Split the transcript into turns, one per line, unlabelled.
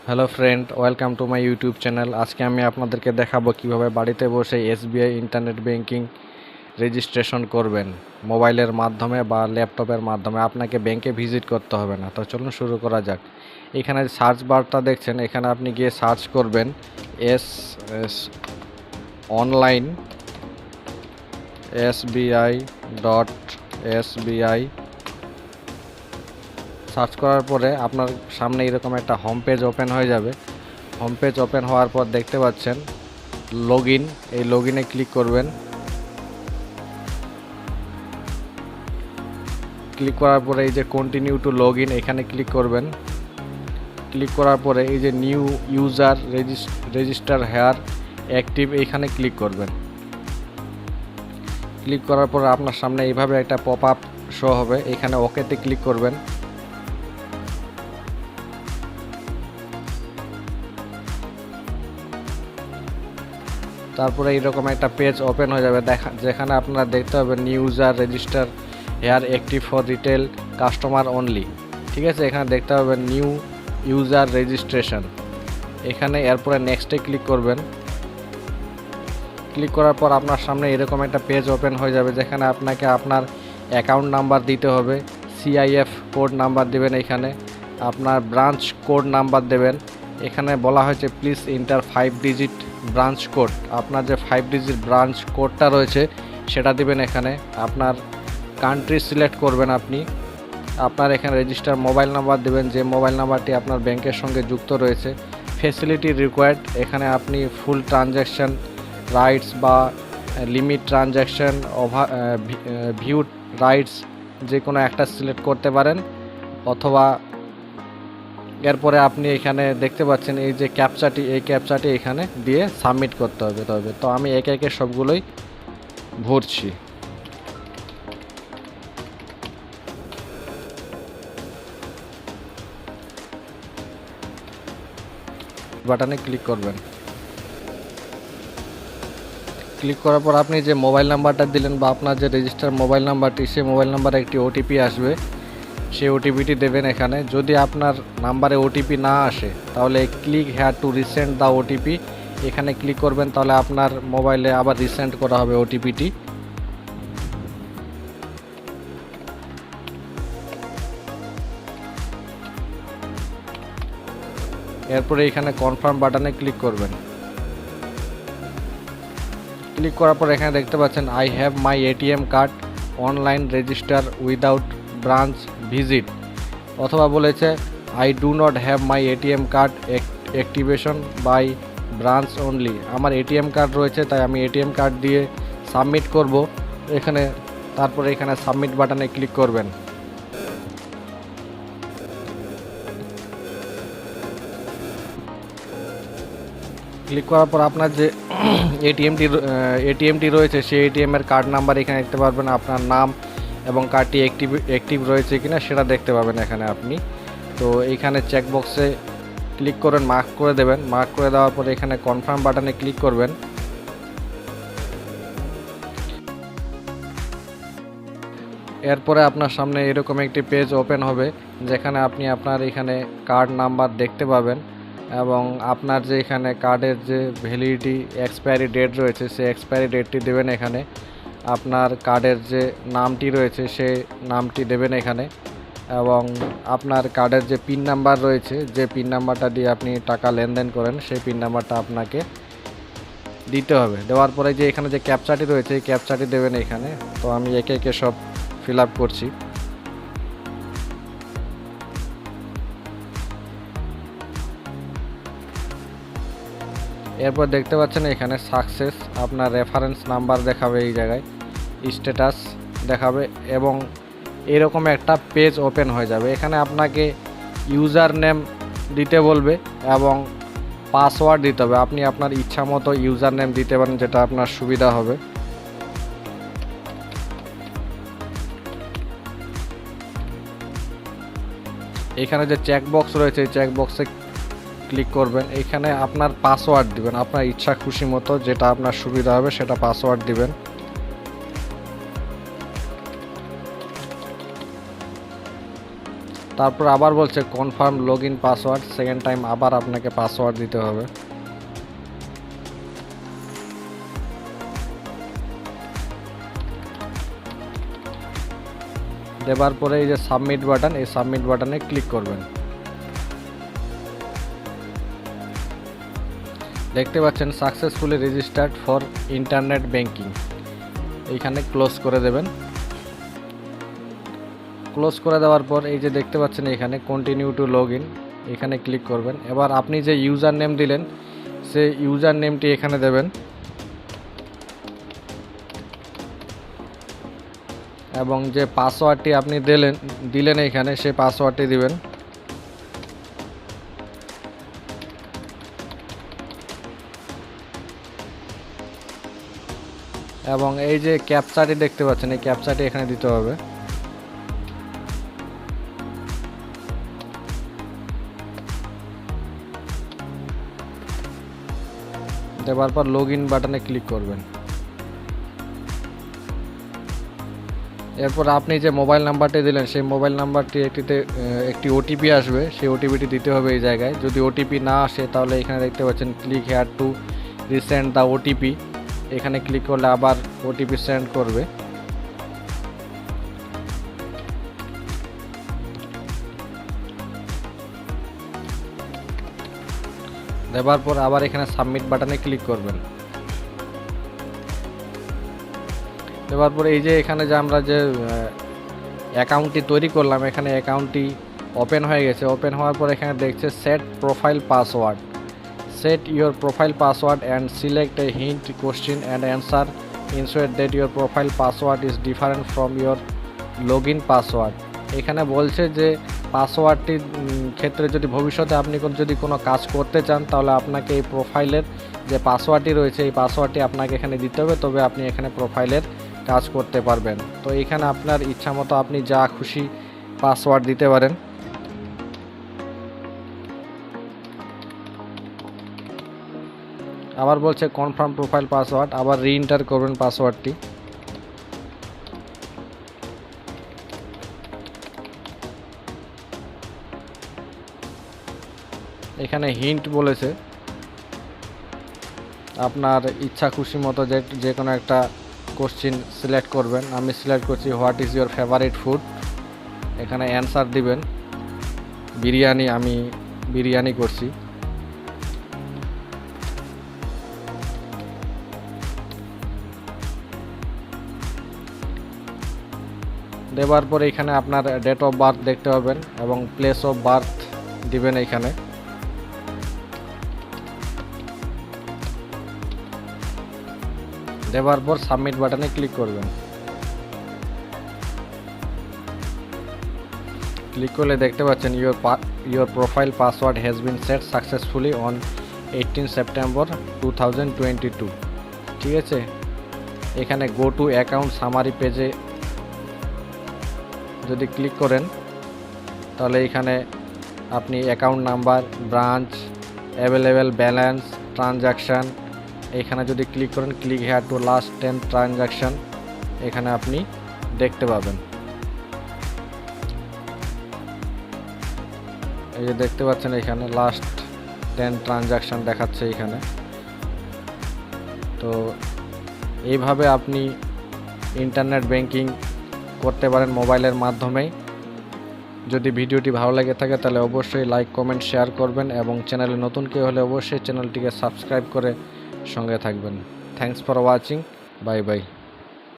Hello friend, welcome to my YouTube channel. আজকে আমি আপনাদেরকে দেখাবো কিভাবে বাড়িতে বসে এসবিআই ইন্টারনেট ব্যাংকিং রেজিস্ট্রেশন করবেন মোবাইলের মাধ্যমে বা ল্যাপটপের মাধ্যমে। আপনাকে ব্যাংকে ভিজিট করতে হবে না। তো চলুন শুরু করা যাক। এখানে সার্চ বারটা দেখছেন, এখানে আপনি গিয়ে সার্চ করবেন এস অনলাইন SBI.SBI। সার্চ করার পরে আপনার সামনে এরকম একটা হোম পেজ ওপেন হয়ে যাবে। হোম পেজ ওপেন হওয়ার পর দেখতে পাচ্ছেন লগইন, এই লগইনে ক্লিক করবেন। ক্লিক করার পরে এই যে কন্টিনিউ টু লগইন এখানে ক্লিক করবেন। ক্লিক করার পরে এই যে new user register here active এইখানে ক্লিক করবেন। ক্লিক করার পর আপনার সামনে এইভাবে একটা পপ আপ শো হবে, এখানে ওকেতে ক্লিক করবেন। তারপরে এইরকম একটা পেজ ওপেন হয়ে যাবে, যেখানে আপনারা দেখতে পাবেন new user register here active for retail customer only. ঠিক আছে, এখানে দেখতে পাবেন নিউ ইউজার রেজিস্ট্রেশন। এখানে এরপরে নেক্সটে ক্লিক করবেন। ক্লিক করার পর আপনার সামনে এরকম একটা পেজ ওপেন হয়ে যাবে, যেখানে আপনাকে আপনার অ্যাকাউন্ট নাম্বার দিতে হবে, CIF কোড নাম্বার দেবেন, এখানে আপনার ব্রাঞ্চ কোড নাম্বার দেবেন। এখানে বলা হয়েছে please inter 5 digit branch code. আপনার যে 5 ডিজিট ব্রাঞ্চ কোডটা রয়েছে সেটা দিবেন। এখানে আপনার কান্ট্রি সিলেক্ট করবেন আপনি। আপনার এখানে রেজিস্টার মোবাইল নাম্বার দেবেন, যে মোবাইল নাম্বারটি আপনার ব্যাংকের সঙ্গে যুক্ত রয়েছে। ফেসিলিটি রিকোয়ার্ড, এখানে আপনি ফুল ট্রানজ্যাকশন রাইটস বা লিমিট ট্রানজ্যাকশন ভিউড রাইটস যে কোনো একটা সিলেক্ট করতে পারেন, অথবা এরপরে আপনি এখানে দেখতে পাচ্ছেন এই যে ক্যাপচাটি, এই ক্যাপচাটি এখানে দিয়ে সাবমিট করতে হবে। তো আমি একে একে সবগুলোই ভরছি। বাটনে ক্লিক করবেন। ক্লিক করার পর আপনি যে মোবাইল নাম্বারটা দিলেন বা আপনার যে রেজিস্টার মোবাইল নাম্বারটি, সেই মোবাইল নাম্বারে একটি ওটিপি আসবে, সেই ওটিপিটি দেবেন এখানে। যদি আপনার নাম্বারে ওটিপি না আসে তাহলে click here two resend the OTP, এখানে ক্লিক করবেন, তাহলে আপনার মোবাইলে আবার রিসেন্ড করা হবে ওটিপিটি। এরপরে এখানে কনফার্ম বাটনে ক্লিক করবেন। ক্লিক করার পর এখানে দেখতে পাচ্ছেন I have my ATM card online register without branch visit, অথবা বলেছে I do not have my ATM card activation by branch only. আমার এটিএম কার্ড রয়েছে, তাই আমি এটিএম কার্ড দিয়ে সাবমিট করব এখানে। তারপরে এখানে সাবমিট বাটনে ক্লিক করবেন। ক্লিক করার পর আপনার যে এটিএমটি রয়েছে সেই এটিএমের কার্ড নাম্বার এখানে দেখতে পারবেন, আপনার নাম এবং কার্ডটি অ্যাক্টিভ রয়েছে কিনা সেটা দেখতে পাবেন এখানে আপনি। তো এইখানে চেকবক্সে ক্লিক করেন, মার্ক করে দেবেন। মার্ক করে দেওয়ার পরে এখানে কনফার্ম বাটনে ক্লিক করবেন। এরপরে আপনার সামনে এরকম একটি পেজ ওপেন হবে, যেখানে আপনি আপনার এখানে কার্ড নাম্বার দেখতে পাবেন এবং আপনার যে এখানে কার্ডের যে ভ্যালিডিটি এক্সপায়ারি ডেট রয়েছে সেই এক্সপায়ারি ডেটটি দেবেন এখানে। আপনার কার্ডের যে নামটি রয়েছে সেই নামটি দেবেন এখানে, এবং আপনার কার্ডের যে পিন নাম্বার রয়েছে, যে পিন নাম্বারটা দিয়ে আপনি টাকা লেনদেন করেন সেই পিন নাম্বারটা আপনাকে দিতে হবে। দেওয়ার পরে যে এখানে যে ক্যাপচাটি রয়েছে এই ক্যাপচাটি দেবেন এখানে। তো আমি একে একে সব ফিল আপ করছি। এরপর দেখতে পাচ্ছেন এখানে সাকসেস, আপনার রেফারেন্স নাম্বার দেখাবে, এই জায়গায় স্ট্যাটাস দেখাবে এবং এরকম একটা পেজ ওপেন হয়ে যাবে। এখানে আপনাকে ইউজার নেম দিতে বলবে এবং পাসওয়ার্ড দিতে হবে। আপনি আপনার ইচ্ছা মতো ইউজার নেম দিতে পারেন, যেটা আপনার সুবিধা হবে। এখানে যে চেকবক্স রয়েছে এই চেকবক্সে ক্লিক করবেন। এখানে আপনার পাসওয়ার্ড দিবেন, আপনার ইচ্ছা খুশি মতো যেটা আপনার সুবিধা হবে সেটা পাসওয়ার্ড দিবেন। তারপর আবার বলছে confirm log in password, second time আবার আপনাকে পাসওয়ার্ড দিতে হবে। দেবার পরে এই যে সাবমিট বাটন, এই সাবমিট বাটনে ক্লিক করবেন। দেখতে পাচ্ছেন successfully registered for internet banking, এইখানে ক্লোজ করে দেবেন। ক্লোজ করে দেওয়ার পর এই যে দেখতে পাচ্ছেন এখানে কন্টিনিউ টু লগ ইন, এখানে ক্লিক করবেন। এবার আপনি যে ইউজার নেম দিলেন সেই ইউজার নেমটি এখানে দেবেন এবং যে পাসওয়ার্ডটি আপনি দিলেন এখানে সেই পাসওয়ার্ডটি দিবেন এবং এই যে ক্যাপচাটি দেখতে পাচ্ছেন এই ক্যাপচাটি এখানে দিতে হবে। দেওয়ার পর লগ ইন বাটনে ক্লিক করবেন। এরপর আপনি যে মোবাইল নাম্বারটি দিলেন সেই মোবাইল নাম্বারটি একটি ওটিপি আসবে, সেই ওটিপিটি দিতে হবে এই জায়গায়। যদি ওটিপি না আসে তাহলে এখানে দেখতে পাচ্ছেন click here two resend the OTP, এখানে ক্লিক করলে আবার ওটিপি সেন্ড করবে। দেওয়ার পর আবার এখানে সাবমিট বাটনে ক্লিক করবেন। দেওয়ার পরে এই যে এখানে যে আমরা যে অ্যাকাউন্টটি তৈরি করলাম, এখানে অ্যাকাউন্টটি ওপেন হয়ে গেছে। ওপেন হওয়ার পর এখানে দেখছে set profile password, set your profile password and select a hint question and answer ensure that your profile password is different from your log in password. এখানে বলছে যে পাসওয়ার্ডটির ক্ষেত্রে যদি ভবিষ্যতে আপনি যদি কোনো কাজ করতে চান তাহলে আপনাকে এই প্রোফাইলের যে পাসওয়ার্ডটি রয়েছে এই পাসওয়ার্ডটি আপনাকে এখানে দিতে হবে, তবে আপনি এখানে প্রোফাইলের কাজ করতে পারবেন। তো এখানে আপনার ইচ্ছা মতো আপনি যা খুশি পাসওয়ার্ড দিতে পারেন। আবার বলছে কনফার্ম প্রোফাইল পাসওয়ার্ড, আবার রিএন্টার করবেন পাসওয়ার্ডটি। এখানে হিন্ট বলেছে, আপনার ইচ্ছা খুশি মতো যে কোনো একটা কোশ্চেন সিলেক্ট করবেন। আমি সিলেক্ট করছি what is your favourite food, এখানে অ্যান্সার দিবেন বিরিয়ানি, আমি বিরিয়ানি করছি। দেওয়ার পরে এখানে আপনার ডেট অফ বার্থ দেখতে পাবেন এবং প্লেস অফ বার্থ দিবেন এখানে। দেওয়ার পর সাবমিট বাটনে ক্লিক করবেন। ক্লিক করলে দেখতে পাচ্ছেন your profile password has been set successfully on 18 September 2022। ঠিক আছে, এখানে গো টু অ্যাকাউন্ট সামারি পেজে যদি ক্লিক করেন তাহলে এখানে আপনি account number, branch, available balance, transaction, এখানে যদি ক্লিক করেন click here to last 10 transaction, এখানে আপনি দেখতে পাবেন। এই যে দেখতে পাচ্ছেন এখানে লাস্ট 10 ট্রানজাকশান দেখাচ্ছে এখানে। তো এইভাবে আপনি ইন্টারনেট ব্যাংকিং করতে পারেন মোবাইলের মাধ্যমেই। যদি ভিডিওটি ভালো লেগে থাকে তাহলে অবশ্যই লাইক, কমেন্ট, শেয়ার করবেন এবং চ্যানেলে নতুন কেউ হলে অবশ্যই চ্যানেলটিকে সাবস্ক্রাইব করে সঙ্গে থাকবেন। Thanks for watching, bye bye.